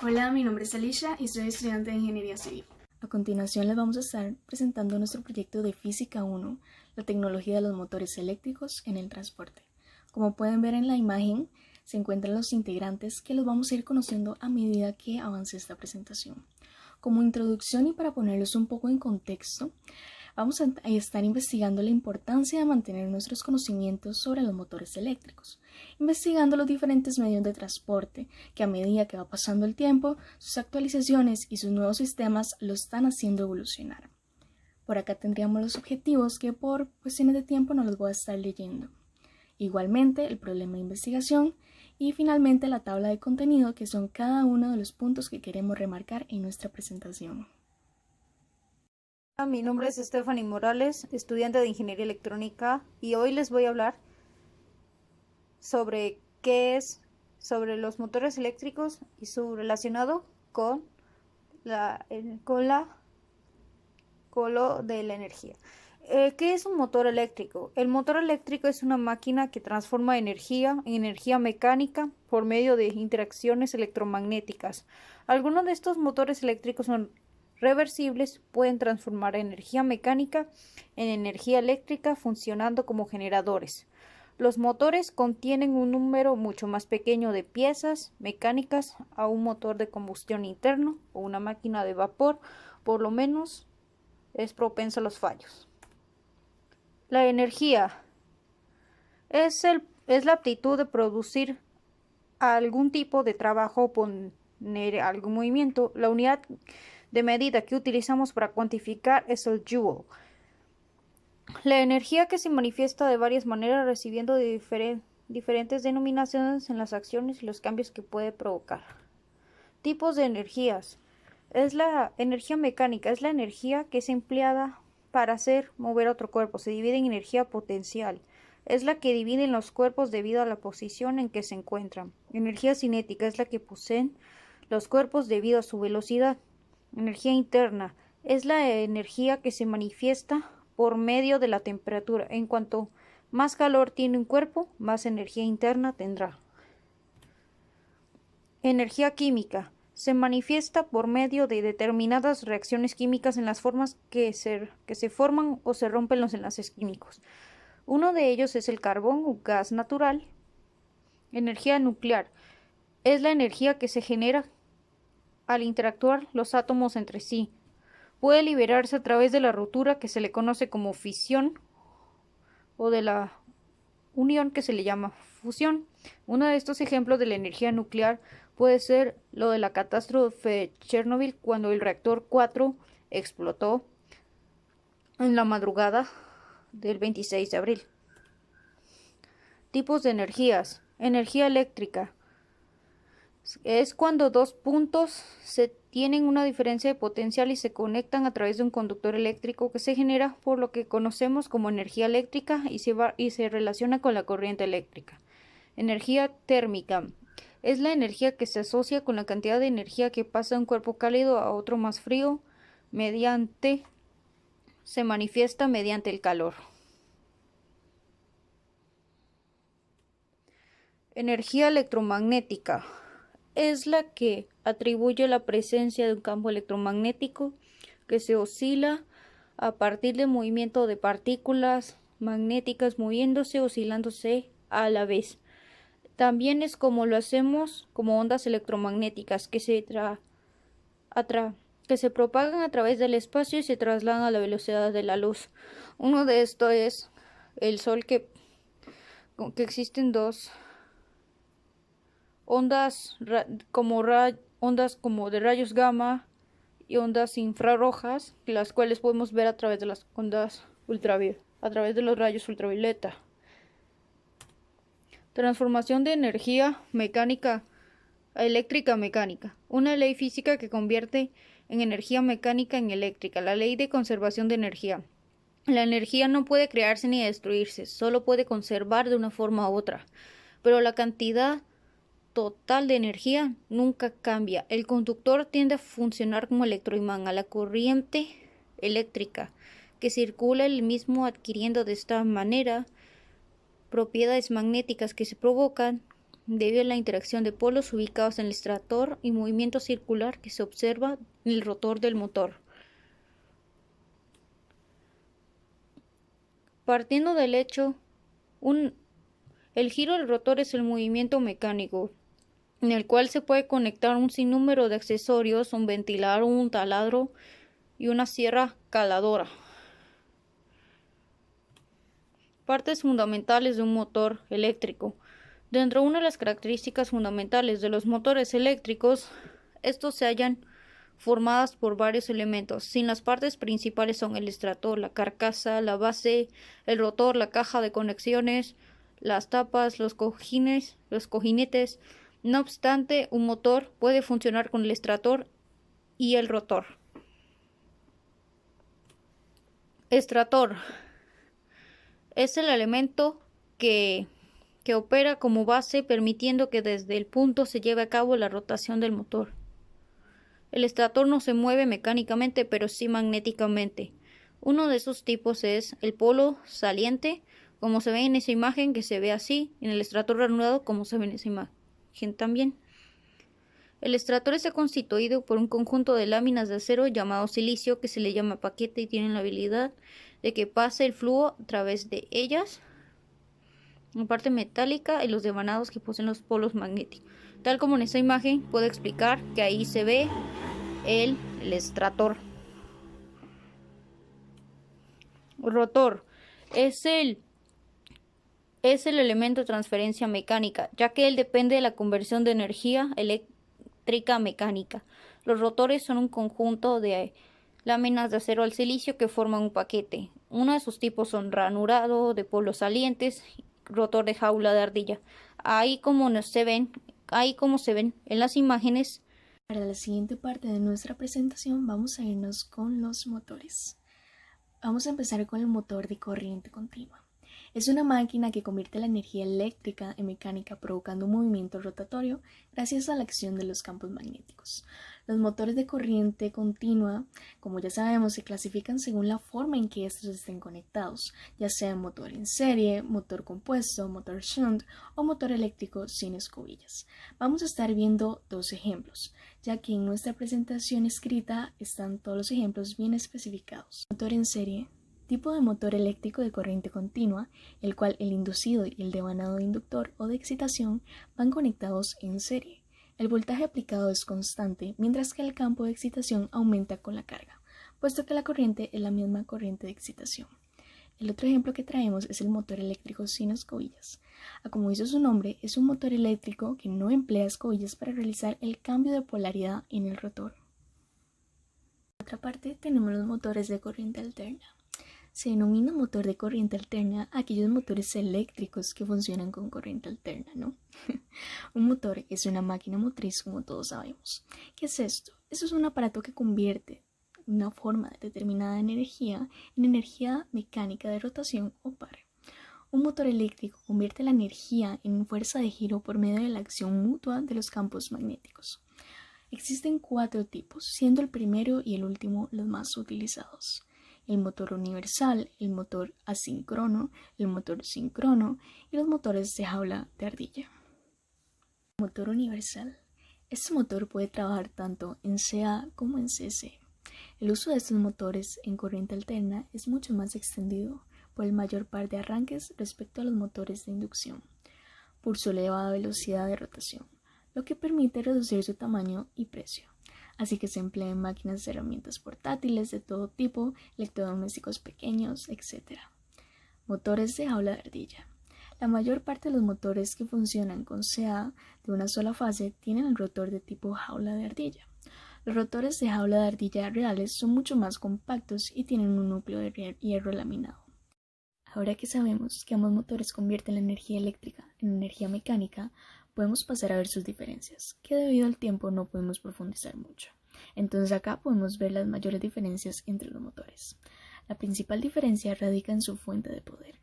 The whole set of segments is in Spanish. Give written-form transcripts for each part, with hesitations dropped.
Hola, mi nombre es Alicia y soy estudiante de Ingeniería Civil. A continuación les vamos a estar presentando nuestro proyecto de Física 1, la tecnología de los motores eléctricos en el transporte. Como pueden ver en la imagen, se encuentran los integrantes que los vamos a ir conociendo a medida que avance esta presentación. Como introducción y para ponerlos un poco en contexto, vamos a estar investigando la importancia de mantener nuestros conocimientos sobre los motores eléctricos, investigando los diferentes medios de transporte que a medida que va pasando el tiempo, sus actualizaciones y sus nuevos sistemas lo están haciendo evolucionar. Por acá tendríamos los objetivos que por cuestiones de tiempo no los voy a estar leyendo. Igualmente el problema de investigación y finalmente la tabla de contenido, que son cada uno de los puntos que queremos remarcar en nuestra presentación. Mi nombre es Stephanie Morales, estudiante de Ingeniería Electrónica, y hoy les voy a hablar sobre sobre los motores eléctricos y su relacionado con lo de la energía. ¿Qué es un motor eléctrico? El motor eléctrico es una máquina que transforma energía en energía mecánica por medio de interacciones electromagnéticas. Algunos de estos motores eléctricos son reversibles, pueden transformar energía mecánica en energía eléctrica funcionando como generadores. Los motores contienen un número mucho más pequeño de piezas mecánicas a un motor de combustión interno o una máquina de vapor, por lo menos es propensa a los fallos. La energía es la aptitud de producir algún tipo de trabajo o poner algún movimiento. La unidad de medida que utilizamos para cuantificar es el joule. La energía que se manifiesta de varias maneras, recibiendo diferentes denominaciones en las acciones y los cambios que puede provocar. Tipos de energías. Es la energía mecánica, es la energía que es empleada para hacer mover otro cuerpo. Se divide en energía potencial. Es la que divide en los cuerpos debido a la posición en que se encuentran. Energía cinética es la que poseen los cuerpos debido a su velocidad. Energía interna es la energía que se manifiesta por medio de la temperatura. En cuanto más calor tiene un cuerpo, más energía interna tendrá. Energía química se manifiesta por medio de determinadas reacciones químicas en las formas que se forman o se rompen los enlaces químicos. Uno de ellos es el carbón o gas natural. Energía nuclear es la energía que se genera al interactuar los átomos entre sí. Puede liberarse a través de la rotura, que se le conoce como fisión, o de la unión, que se le llama fusión. Uno de estos ejemplos de la energía nuclear puede ser lo de la catástrofe de Chernobyl, cuando el reactor 4 explotó en la madrugada del 26 de abril. Tipos de energías. Energía eléctrica es cuando dos puntos tienen una diferencia de potencial y se conectan a través de un conductor eléctrico, que se genera por lo que conocemos como energía eléctrica y se relaciona con la corriente eléctrica. Energía térmica es la energía que se asocia con la cantidad de energía que pasa de un cuerpo cálido a otro más frío se manifiesta mediante el calor. Energía electromagnética es la que atribuye la presencia de un campo electromagnético que se oscila a partir del movimiento de partículas magnéticas moviéndose, oscilándose a la vez. También es como lo hacemos como ondas electromagnéticas que se propagan a través del espacio y se trasladan a la velocidad de la luz. Uno de estos es el Sol, que existen dos ondas como de rayos gamma y ondas infrarrojas, las cuales podemos ver a través de las ondas a través de los rayos ultravioleta. Transformación de energía mecánica a eléctrica mecánica. Una ley física que convierte en energía mecánica en eléctrica. La ley de conservación de energía. La energía no puede crearse ni destruirse, solo puede conservar de una forma u otra. Pero la cantidad total de energía nunca cambia. El conductor tiende a funcionar como electroimán a la corriente eléctrica que circula el mismo, adquiriendo de esta manera propiedades magnéticas que se provocan debido a la interacción de polos ubicados en el estator y movimiento circular que se observa en el rotor del motor. Partiendo del hecho, el giro del rotor es el movimiento mecánico, en el cual se puede conectar un sinnúmero de accesorios, un ventilador, un taladro y una sierra caladora. Partes fundamentales de un motor eléctrico. Dentro de una de las características fundamentales de los motores eléctricos, estos se hallan formadas por varios elementos. Sin las partes principales son el estator, la carcasa, la base, el rotor, la caja de conexiones, las tapas, los cojinetes. No obstante, un motor puede funcionar con el estator y el rotor. Estator es el elemento que opera como base, permitiendo que desde el punto se lleve a cabo la rotación del motor. El estator no se mueve mecánicamente, pero sí magnéticamente. Uno de esos tipos es el polo saliente, como se ve en esa imagen, que se ve así, en el estator ranurado, como se ve en esa imagen también. El estator está constituido por un conjunto de láminas de acero llamado silicio, que se le llama paquete, y tienen la habilidad de que pase el flujo a través de ellas, la parte metálica y los devanados que poseen los polos magnéticos. Tal como en esta imagen puedo explicar que ahí se ve el estator. Rotor es el elemento de transferencia mecánica, ya que él depende de la conversión de energía eléctrica a mecánica. Los rotores son un conjunto de láminas de acero al silicio que forman un paquete. Uno de sus tipos son ranurado, de polos salientes, rotor de jaula de ardilla. Ahí como se ven en las imágenes. Para la siguiente parte de nuestra presentación vamos a irnos con los motores. Vamos a empezar con el motor de corriente continua. Es una máquina que convierte la energía eléctrica en mecánica, provocando un movimiento rotatorio gracias a la acción de los campos magnéticos. Los motores de corriente continua, como ya sabemos, se clasifican según la forma en que estos estén conectados, ya sea motor en serie, motor compuesto, motor shunt o motor eléctrico sin escobillas. Vamos a estar viendo dos ejemplos, ya que en nuestra presentación escrita están todos los ejemplos bien especificados. Motor en serie. Tipo de motor eléctrico de corriente continua, el cual el inducido y el devanado de inductor o de excitación van conectados en serie. El voltaje aplicado es constante, mientras que el campo de excitación aumenta con la carga, puesto que la corriente es la misma corriente de excitación. El otro ejemplo que traemos es el motor eléctrico sin escobillas. Como dice su nombre, es un motor eléctrico que no emplea escobillas para realizar el cambio de polaridad en el rotor. Por otra parte, tenemos los motores de corriente alterna. Se denomina motor de corriente alterna a aquellos motores eléctricos que funcionan con corriente alterna, ¿no? Un motor es una máquina motriz, como todos sabemos. ¿Qué es esto? Eso es un aparato que convierte una forma determinada de energía en energía mecánica de rotación o par. Un motor eléctrico convierte la energía en fuerza de giro por medio de la acción mutua de los campos magnéticos. Existen 4 tipos, siendo el primero y el último los más utilizados. El motor universal, el motor asíncrono, el motor síncrono y los motores de jaula de ardilla. Motor universal. Este motor puede trabajar tanto en CA como en CC. El uso de estos motores en corriente alterna es mucho más extendido por el mayor par de arranques respecto a los motores de inducción, por su elevada velocidad de rotación, lo que permite reducir su tamaño y precio. Así que se emplea en máquinas de herramientas portátiles de todo tipo, electrodomésticos pequeños, etc. Motores de jaula de ardilla. La mayor parte de los motores que funcionan con CA de una sola fase tienen el rotor de tipo jaula de ardilla. Los rotores de jaula de ardilla reales son mucho más compactos y tienen un núcleo de hierro laminado. Ahora que sabemos que ambos motores convierten la energía eléctrica en energía mecánica, podemos pasar a ver sus diferencias, que debido al tiempo no podemos profundizar mucho. Entonces acá podemos ver las mayores diferencias entre los motores. La principal diferencia radica en su fuente de poder.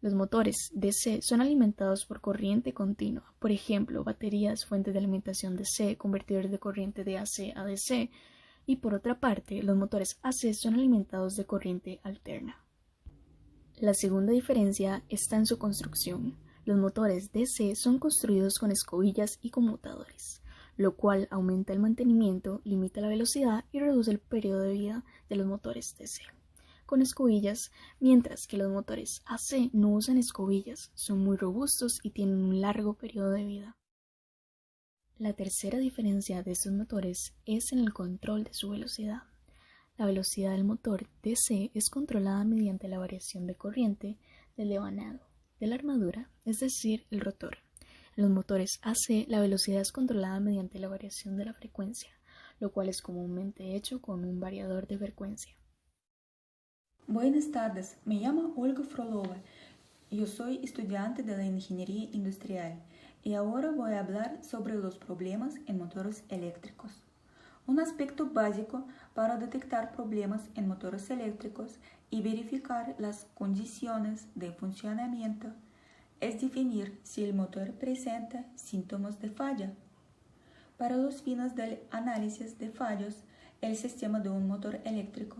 Los motores DC son alimentados por corriente continua, por ejemplo, baterías, fuentes de alimentación DC, convertidores de corriente de AC a DC, y por otra parte, los motores AC son alimentados de corriente alterna. La segunda diferencia está en su construcción. Los motores DC son construidos con escobillas y conmutadores, lo cual aumenta el mantenimiento, limita la velocidad y reduce el periodo de vida de los motores DC con escobillas, mientras que los motores AC no usan escobillas, son muy robustos y tienen un largo periodo de vida. La tercera diferencia de estos motores es en el control de su velocidad. La velocidad del motor DC es controlada mediante la variación de corriente del devanado de la armadura, es decir, el rotor. En los motores AC, la velocidad es controlada mediante la variación de la frecuencia, lo cual es comúnmente hecho con un variador de frecuencia. Buenas tardes, me llamo Olga Frolova. Yo soy estudiante de la Ingeniería Industrial y ahora voy a hablar sobre los problemas en motores eléctricos. Un aspecto básico para detectar problemas en motores eléctricos y verificar las condiciones de funcionamiento es definir si el motor presenta síntomas de falla. Para los fines del análisis de fallos, el sistema de un motor eléctrico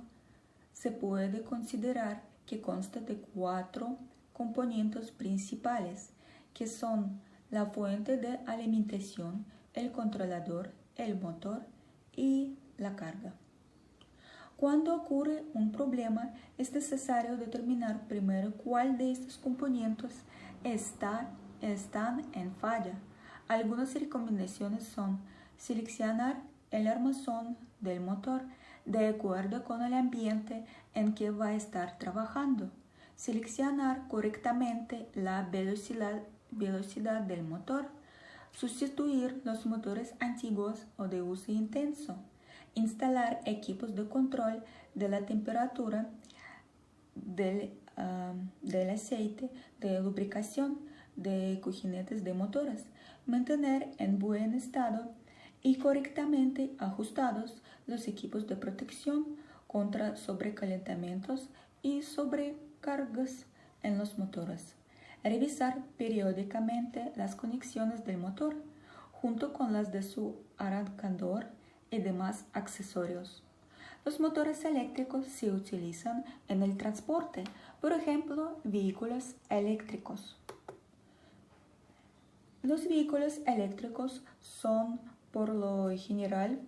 se puede considerar que consta de 4 componentes principales, que son la fuente de alimentación, el controlador, el motor y la carga. Cuando ocurre un problema, es necesario determinar primero cuál de estos componentes están en falla. Algunas recomendaciones son seleccionar el armazón del motor de acuerdo con el ambiente en que va a estar trabajando, seleccionar correctamente la velocidad del motor, sustituir los motores antiguos o de uso intenso, instalar equipos de control de la temperatura del aceite de lubricación de cojinetes de motores, mantener en buen estado y correctamente ajustados los equipos de protección contra sobrecalentamientos y sobrecargas en los motores. Revisar periódicamente las conexiones del motor junto con las de su arrancador y demás accesorios. Los motores eléctricos se utilizan en el transporte, por ejemplo, vehículos eléctricos. Los vehículos eléctricos son por lo general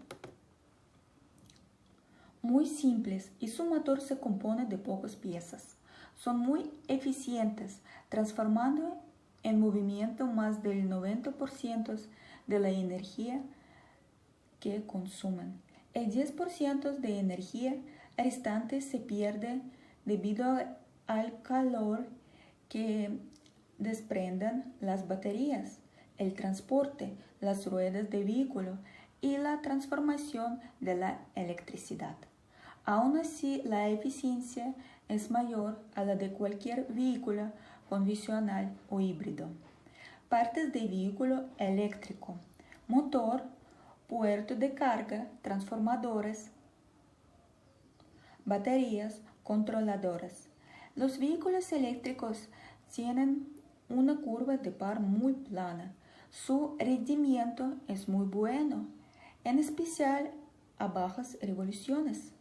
muy simples y su motor se compone de pocas piezas. Son muy eficientes, transformando en movimiento más del 90% de la energía que consumen. El 10% de energía restante se pierde debido al calor que desprenden las baterías, el transporte, las ruedas de vehículo y la transformación de la electricidad. Aún así, la eficiencia es mayor a la de cualquier vehículo convencional o híbrido. Partes de vehículo eléctrico: motor, puerto de carga, transformadores, baterías, controladoras. Los vehículos eléctricos tienen una curva de par muy plana. Su rendimiento es muy bueno, en especial a bajas revoluciones.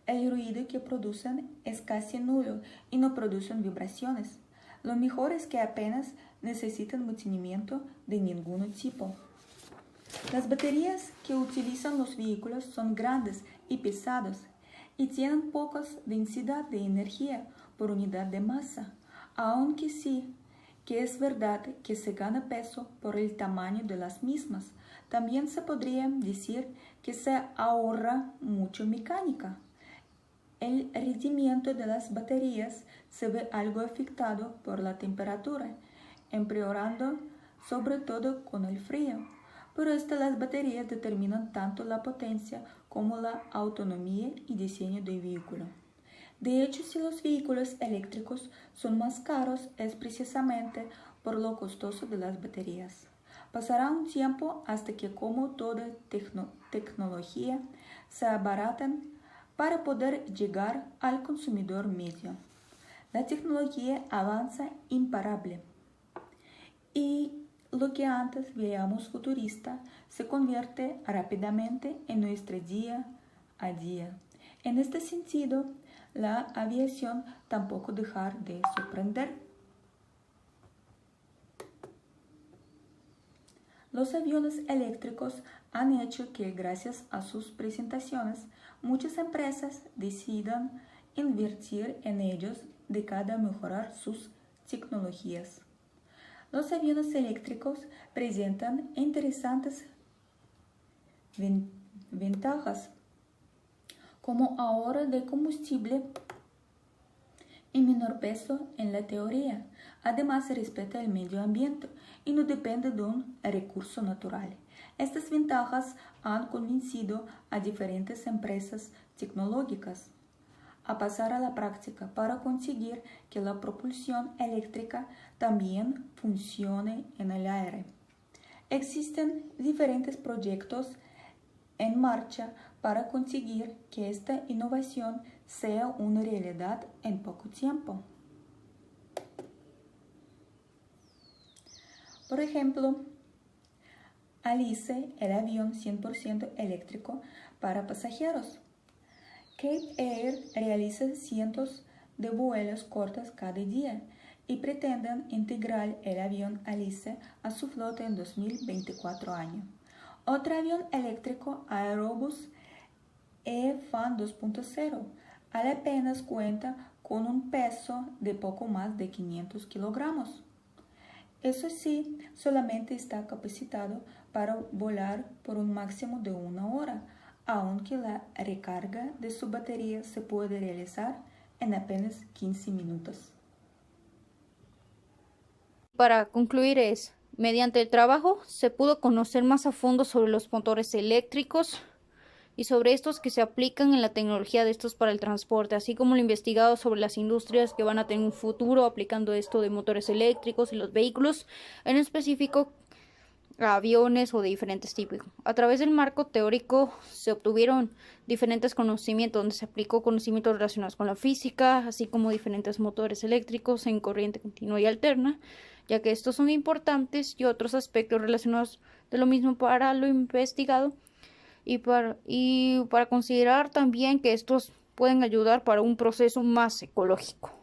El ruido que producen es casi nulo y no producen vibraciones. Lo mejor es que apenas necesitan mantenimiento de ningún tipo. Las baterías que utilizan los vehículos son grandes y pesadas y tienen poca densidad de energía por unidad de masa, aunque sí que es verdad que se gana peso por el tamaño de las mismas. También se podría decir que se ahorra mucha mecánica. El rendimiento de las baterías se ve algo afectado por la temperatura, empeorando sobre todo con el frío. Por esto las baterías determinan tanto la potencia como la autonomía y diseño del vehículo. De hecho, si los vehículos eléctricos son más caros, es precisamente por lo costoso de las baterías. Pasará un tiempo hasta que, como toda tecnología, se abaratan para poder llegar al consumidor medio. La tecnología avanza imparable y lo que antes veíamos futurista se convierte rápidamente en nuestro día a día. En este sentido, la aviación tampoco deja de sorprender. Los aviones eléctricos han hecho que, gracias a sus presentaciones, muchas empresas decidan invertir en ellos de cara a mejorar sus tecnologías. Los aviones eléctricos presentan interesantes ventajas como ahorro de combustible y menor peso en la teoría. Además, se respeta el medio ambiente y no depende de un recurso natural. Estas ventajas han convencido a diferentes empresas tecnológicas a pasar a la práctica para conseguir que la propulsión eléctrica también funcione en el aire. Existen diferentes proyectos en marcha para conseguir que esta innovación sea una realidad en poco tiempo. Por ejemplo, Alice, el avión 100% eléctrico para pasajeros. Cape Air realiza cientos de vuelos cortos cada día y pretenden integrar el avión Alice a su flota en 2024 año. Otro avión eléctrico, Aerobus E-Fan 2.0, apenas cuenta con un peso de poco más de 500 kilogramos. Eso sí, solamente está capacitado para volar por un máximo de 1 hora, aunque la recarga de su batería se puede realizar en apenas 15 minutos. Para concluir mediante el trabajo se pudo conocer más a fondo sobre los motores eléctricos y sobre estos que se aplican en la tecnología de estos para el transporte, así como lo investigado sobre las industrias que van a tener un futuro aplicando esto de motores eléctricos y los vehículos, en específico a aviones o de diferentes tipos. A través del marco teórico se obtuvieron diferentes conocimientos donde se aplicó conocimientos relacionados con la física, así como diferentes motores eléctricos en corriente continua y alterna, ya que estos son importantes, y otros aspectos relacionados de lo mismo para lo investigado y para considerar también que estos pueden ayudar para un proceso más ecológico.